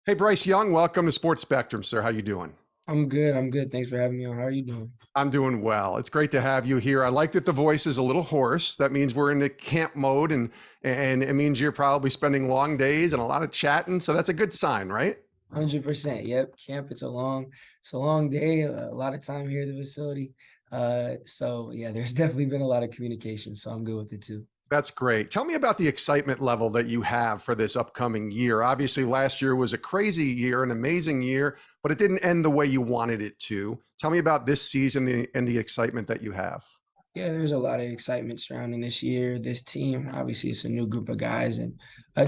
Hey, Bryce Young, welcome to Sports Spectrum, sir. How you doing? I'm good. I'm good. Thanks for having me on. How are you doing? I'm doing well. It's great to have you here. I like that the voice is a little hoarse. That means we're in the camp mode, and it means you're probably spending long days and a lot of chatting. So that's a good sign, right? 100%. Yep. Camp. It's a long day. A lot of time here at the facility. So yeah, there's definitely been a lot of communication. So I'm good with it too. That's great. Tell me about the excitement level that you have for this upcoming year. Obviously, last year was a crazy year, an amazing year, but it didn't end the way you wanted it to. Tell me about this season and the excitement that you have. Yeah, there's a lot of excitement surrounding this year, this team. Obviously, it's a new group of guys, and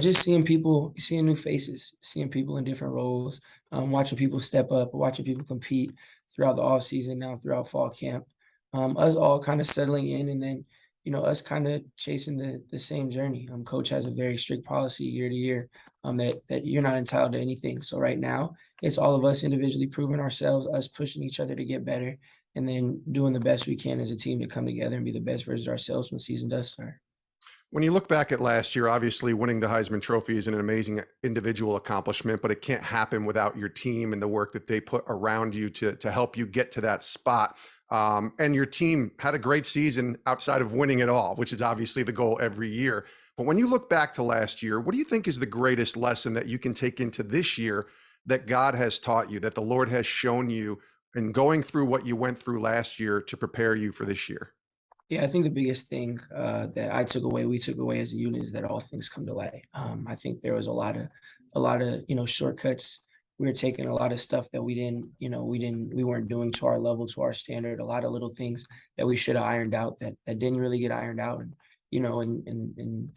just seeing people, seeing new faces, seeing people in different roles, watching people step up, watching people compete throughout the off season, now throughout fall camp. Us all kind of settling in, and then us kind of chasing the same journey. Coach has a very strict policy year to year, that you're not entitled to anything. So right now, it's all of us individually proving ourselves, us pushing each other to get better and then doing the best we can as a team to come together and be the best versions of ourselves when the season does start. When you look back at last year, obviously winning the Heisman Trophy is an amazing individual accomplishment, but it can't happen without your team and the work that they put around you to help you get to that spot. And your team had a great season outside of winning it all, which is obviously the goal every year. But when you look back to last year, what do you think is the greatest lesson that you can take into this year that God has taught you, that the Lord has shown you in going through what you went through last year to prepare you for this year? Yeah, I think the biggest thing that I took away, we took away as a unit, is that all things come to light. I think there was a lot of shortcuts. We were taking a lot of stuff that we weren't doing to our level, to our standard. A lot of little things that we should have ironed out that didn't really get ironed out, and and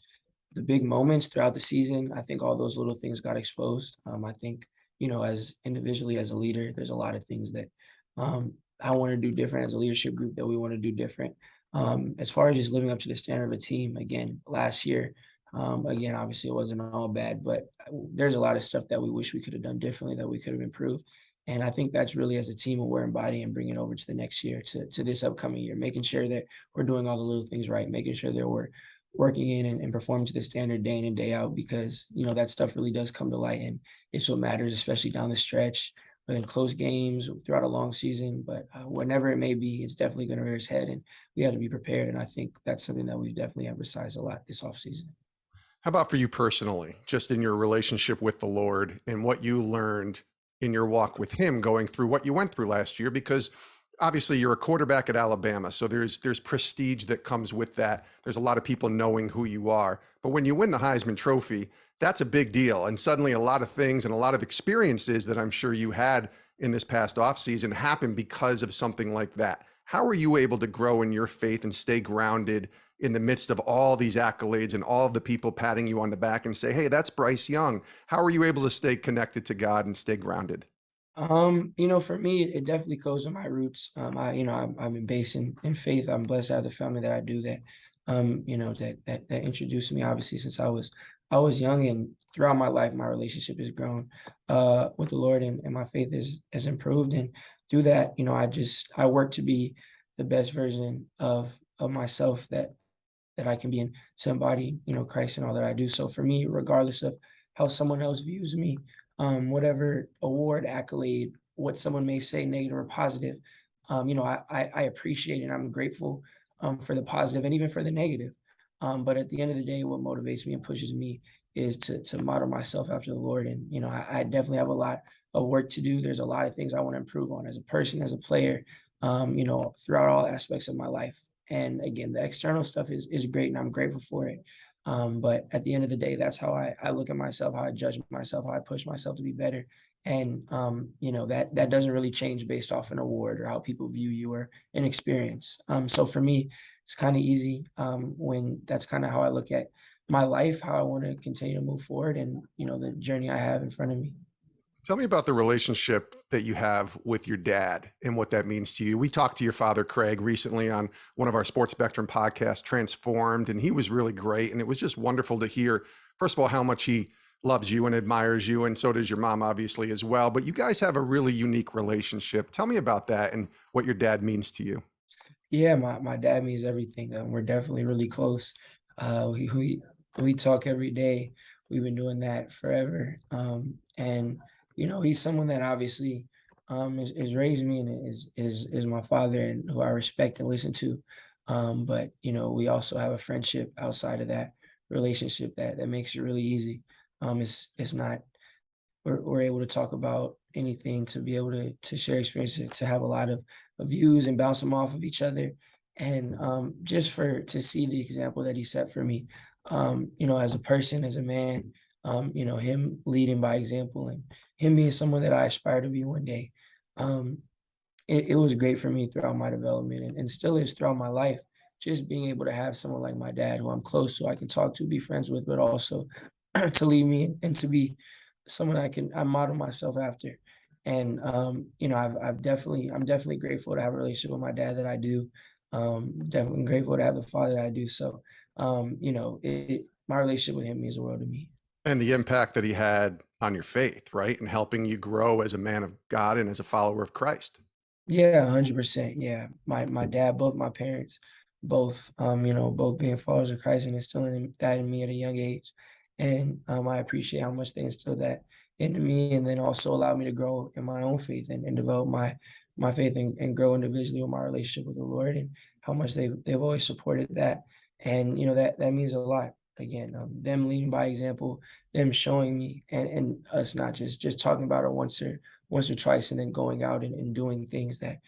the big moments throughout the season, I think all those little things got exposed. I think, as individually as a leader, there's a lot of things that I want to do different as a leadership group that we want to do different. As far as just living up to the standard of a team, again, last year, again, obviously it wasn't all bad, but there's a lot of stuff that we wish we could have done differently, that we could have improved. And I think that's really as a team what we're embodying and bringing over to the next year, to this upcoming year, making sure that we're doing all the little things right, making sure that we're working in and performing to the standard day in and day out, because that stuff really does come to light, and it's what matters, especially down the stretch, in close games throughout a long season. But whenever it may be, it's definitely going to rear its head, and we have to be prepared. And I think that's something that we've definitely emphasized a lot this offseason. How about for you personally, just in your relationship with the Lord and what you learned in your walk with Him going through what you went through last year? Because obviously you're a quarterback at Alabama, so there's prestige that comes with that. There's a lot of people knowing who you are. But when you win the Heisman Trophy, that's a big deal. And suddenly a lot of things and a lot of experiences that I'm sure you had in this past offseason happen because of something like that. How are you able to grow in your faith and stay grounded in the midst of all these accolades and all of the people patting you on the back and say, hey, that's Bryce Young? How are you able to stay connected to God and stay grounded? For me, it definitely goes to my roots. I'm in based in faith. I'm blessed to have the family that I do, that introduced me obviously since I was young, and throughout my life, my relationship has grown with the Lord, and my faith has improved. And through that, I work to be the best version of myself that I can be in, to embody, Christ in all that I do. So for me, regardless of how someone else views me, whatever award, accolade, what someone may say, negative or positive, I appreciate and I'm grateful for the positive and even for the negative. But at the end of the day, what motivates me and pushes me is to model myself after the Lord. And I definitely have a lot of work to do. There's a lot of things I want to improve on as a person, as a player, throughout all aspects of my life. And again, the external stuff is great, and I'm grateful for it. But at the end of the day, that's how I look at myself, how I judge myself, how I push myself to be better. And that doesn't really change based off an award or how people view you or an experience. So for me, it's kind of easy, when that's kind of how I look at my life, how I want to continue to move forward, and the journey I have in front of me. Tell me about the relationship that you have with your dad and what that means to you. We talked to your father, Craig, recently on one of our Sports Spectrum podcasts, Transformed, and he was really great. And it was just wonderful to hear, first of all, how much he loves you and admires you. And so does your mom, obviously, as well. But you guys have a really unique relationship. Tell me about that and what your dad means to you. Yeah, my dad means everything. We're definitely really close. We talk every day. we've been doing that forever. And he's someone that obviously is raised me and is my father and who I respect and listen to. But we also have a friendship outside of that relationship that makes it really easy. It's not we're able to talk about anything, to be able to share experiences, to have a lot of views and bounce them off of each other. And just for to see the example that he set for me, as a person, as a man, him leading by example and him being someone that I aspire to be one day. Um, it was great for me throughout my development and still is throughout my life. Just being able to have someone like my dad who I'm close to, I can talk to, be friends with, but also to lead me and to be someone I model myself after. And I'm definitely grateful to have a relationship with my dad that I do. Definitely grateful to have the father that I do. So my relationship with him means the world to me. And the impact that he had on your faith, right? And helping you grow as a man of God and as a follower of Christ. Yeah, 100%. Yeah. My dad, both my parents, both being followers of Christ and instilling that in me at a young age. And I appreciate how much they instilled that into me and then also allowed me to grow in my own faith and develop my faith and grow individually with my relationship with the Lord and how much they've always supported that. And that means a lot. Again, them leading by example, them showing me and us not just talking about it once or twice and then going out and doing things that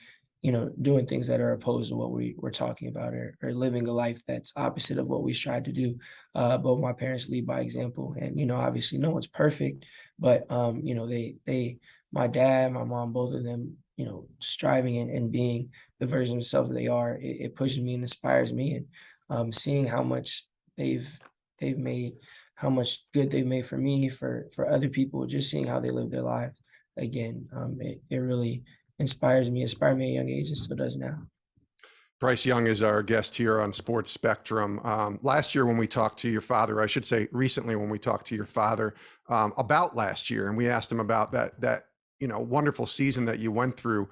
are opposed to what we're talking about or living a life that's opposite of what we strive to do. But my parents lead by example. And, obviously no one's perfect, but, my dad, my mom, both of them, striving and being the version of themselves that they are, it pushes me and inspires me. And seeing how much they've, they've made, how much good they've made for me, for other people, just seeing how they live their lives again, it really inspired me at a young age and still does now. Bryce Young is our guest here on Sports Spectrum. Last year, when we talked to your father, I should say recently, when we talked to your father about last year, and we asked him about that wonderful season that you went through.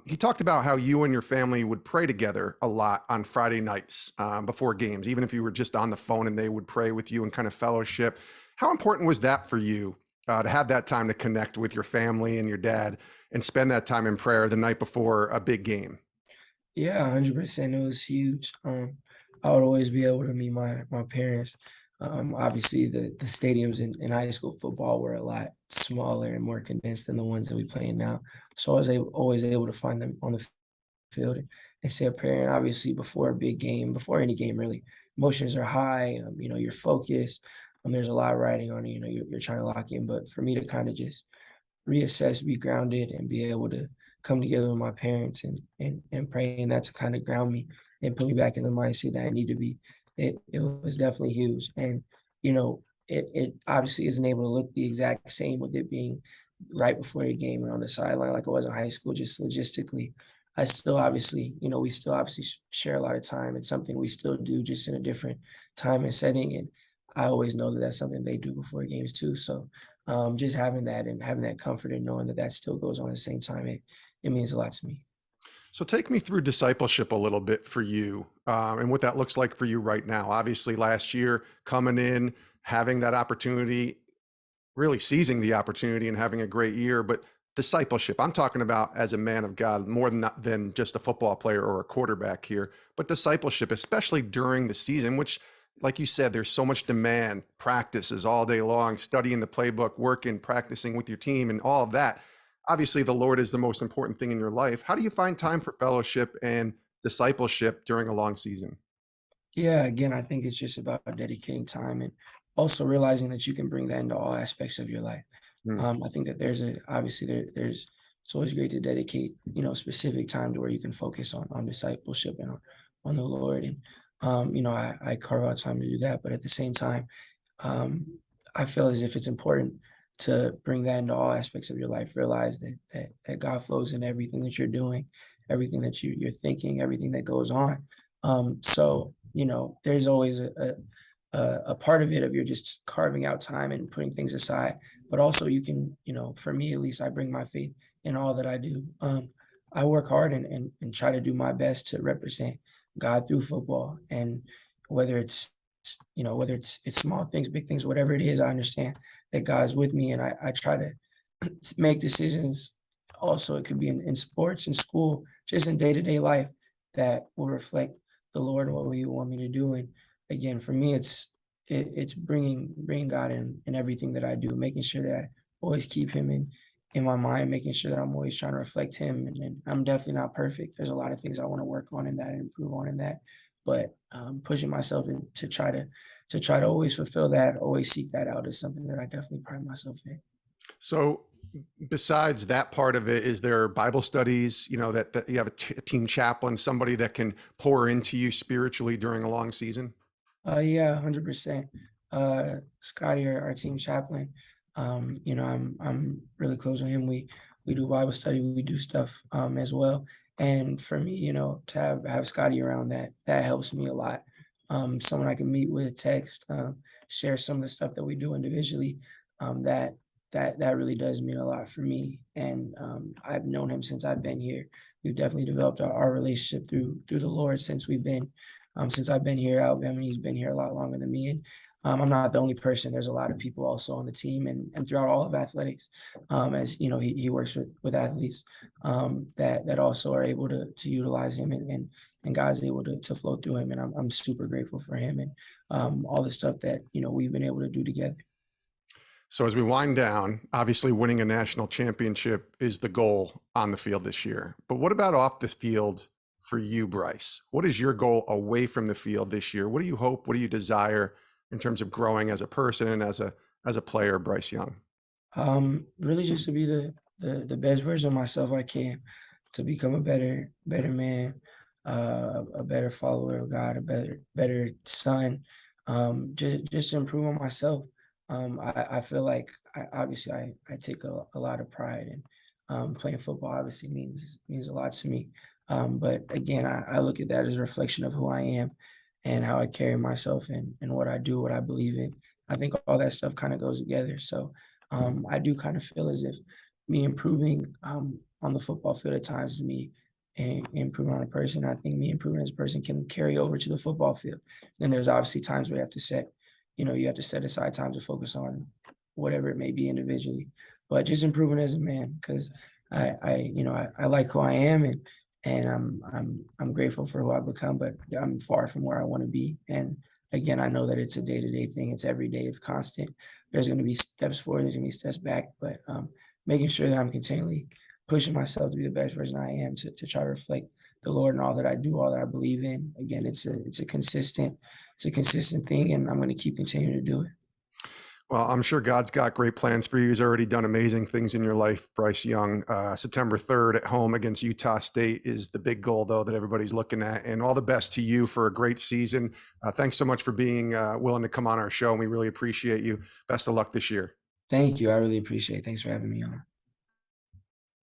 He talked about how you and your family would pray together a lot on Friday nights before games, even if you were just on the phone and they would pray with you and kind of fellowship. How important was that for you to have that time to connect with your family and your dad and spend that time in prayer the night before a big game? Yeah, 100%. It was huge. I would always be able to meet my parents. Obviously, the stadiums in high school football were a lot smaller and more condensed than the ones that we play in now. So I was always able to find them on the field and say a prayer. And obviously, before a big game, before any game, really, emotions are high. You're focused. There's a lot riding on it. You're trying to lock in. But for me to kind of just reassess, be grounded, and be able to come together with my parents and pray, and that to kind of ground me and put me back in the mindset that I need to be. It was definitely huge, and it obviously isn't able to look the exact same with it being right before a game and on the sideline like it was in high school. Just logistically, I still obviously, we still obviously share a lot of time. It's something we still do, just in a different time and setting, and I always know that that's something they do before games too. So just having that and having that comfort and knowing that that still goes on at the same time, it means a lot to me. So take me through discipleship a little bit for you, and what that looks like for you right now. Obviously, last year coming in, having that opportunity, really seizing the opportunity and having a great year. But discipleship, I'm talking about as a man of God, more than just a football player or a quarterback here, but discipleship, especially during the season, which, like you said, there's so much demand, practices all day long, studying the playbook, working, practicing with your team, and all of that. Obviously, the Lord is the most important thing in your life. How do you find time for fellowship and discipleship during a long season? Yeah, again, I think it's just about dedicating time and also realizing that you can bring that into all aspects of your life. Hmm. I think that obviously there's it's always great to dedicate, specific time to where you can focus on discipleship and on the Lord. And I carve out time to do that. But at the same time, um, I feel as if it's important to bring that into all aspects of your life. Realize that God flows in everything that you're doing, everything that you're thinking, everything that goes on. So there's always a part of it of you're just carving out time and putting things aside, but also you can, for me at least, I bring my faith in all that I do. I work hard and try to do my best to represent God through football, and whether it's whether it's small things, big things, whatever it is, I understand that God's with me, and I try to make decisions. Also, it could be in sports, in school, just in day-to-day life that will reflect the Lord and what He want me to do. And again, for me, it's bringing God in everything that I do, making sure that I always keep Him in my mind, making sure that I'm always trying to reflect Him. And I'm definitely not perfect. There's a lot of things I want to work on in that and improve on in that. But pushing myself to try to always fulfill that, always seek that out is something that I definitely pride myself in. So besides that part of it, is there Bible studies, that you have a team chaplain, somebody that can pour into you spiritually during a long season? Yeah, 100%. Scotty, our team chaplain, I'm really close with him. We do Bible study, we do stuff as well. And for me, to have Scotty around, that helps me a lot. Someone I can meet with, text, share some of the stuff that we do individually. That really does mean a lot for me. And I've known him since I've been here. We've definitely developed our relationship through the Lord since I've been here. Alabama, he's been here a lot longer than me, and I'm not the only person. There's a lot of people also on the team and throughout all of athletics. As you know, he works with athletes that also are able to utilize him, and God's able to flow through him, and I'm super grateful for him and all the stuff that we've been able to do together. So as we wind down, obviously winning a national championship is the goal on the field this year. But what about off the field for you, Bryce? What is your goal away from the field this year? What do you hope? What do you desire in terms of growing as a person and as a player, Bryce Young? Really just to be the best version of myself I can, to become a better man, a better follower of God, a better son, just to improve on myself. I feel like obviously I take a lot of pride in playing football. Obviously means a lot to me. But again, I look at that as a reflection of who I am and how I carry myself and what I do, what I believe in. I think all that stuff kind of goes together. So I do kind of feel as if me improving on the football field at times is me improving on a person. I think me improving as a person can carry over to the football field. Then there's obviously times where you have to set aside time to focus on whatever it may be individually, but just improving as a man because I like who I am and I'm grateful for who I've become, but I'm far from where I want to be. And again, I know that it's a day-to-day thing. It's every day. It's constant. There's going to be steps forward. There's going to be steps back, but making sure that I'm continually pushing myself to be the best version I am to try to reflect the Lord and all that I do, all that I believe in. Again, it's a consistent thing, and I'm going to keep continuing to do it. Well, I'm sure God's got great plans for you. He's already done amazing things in your life, Bryce Young. September 3rd at home against Utah State is the big goal, though, that everybody's looking at. And all the best to you for a great season. Thanks so much for being willing to come on our show, and we really appreciate you. Best of luck this year. Thank you. I really appreciate it. Thanks for having me on.